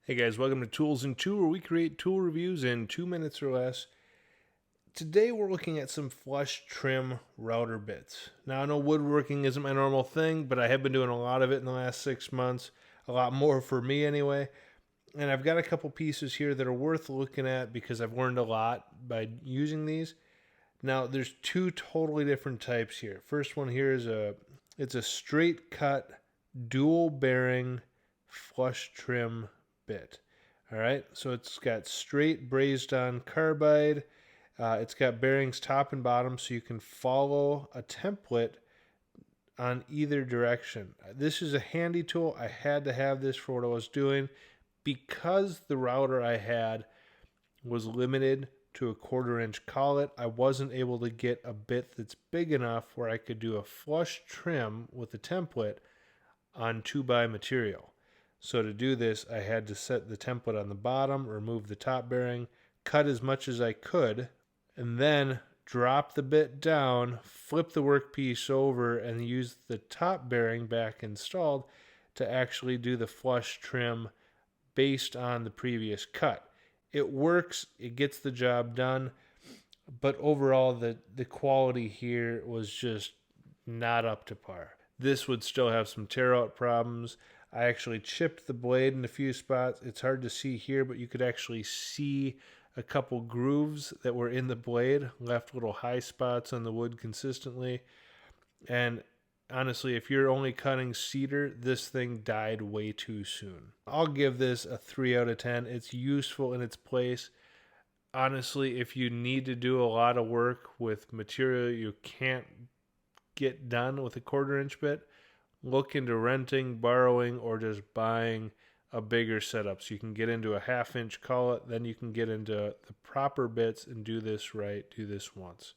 Hey guys, welcome to Tools in 2, where we create tool reviews in 2 minutes or less. Today we're looking at some flush trim router bits. Now I know woodworking isn't my normal thing, but I have been doing a lot of it in the last 6 months, a lot more for me anyway. And I've got a couple pieces here that are worth looking at because I've learned a lot by using these. Now there's two totally different types here. First one here is it's a straight cut dual bearing flush trim bit. All right, so it's got straight brazed on carbide. It's got bearings top and bottom, so you can follow a template on either direction. This is a handy tool. I had to have this for what I was doing because the router I had was limited to a 1/4 inch collet. I wasn't able to get a bit that's big enough where I could do a flush trim with a template on 2x material. So to do this, I had to set the template on the bottom, remove the top bearing, cut as much as I could, and then drop the bit down, flip the workpiece over, and use the top bearing back installed to actually do the flush trim based on the previous cut. It works, it gets the job done, but overall the quality here was just not up to par. This would still have some tear out problems. I actually chipped the blade in a few spots. It's hard to see here, but you could actually see a couple grooves that were in the blade, left little high spots on the wood consistently. And honestly, if you're only cutting cedar, this thing died way too soon. I'll give this a 3 out of 10. It's useful in its place. Honestly, if you need to do a lot of work with material you can't get done with a 1/4 inch bit, look into renting, borrowing, or just buying a bigger setup so you can get into a 1/2 inch collet. Then you can get into the proper bits and do this right, do this once.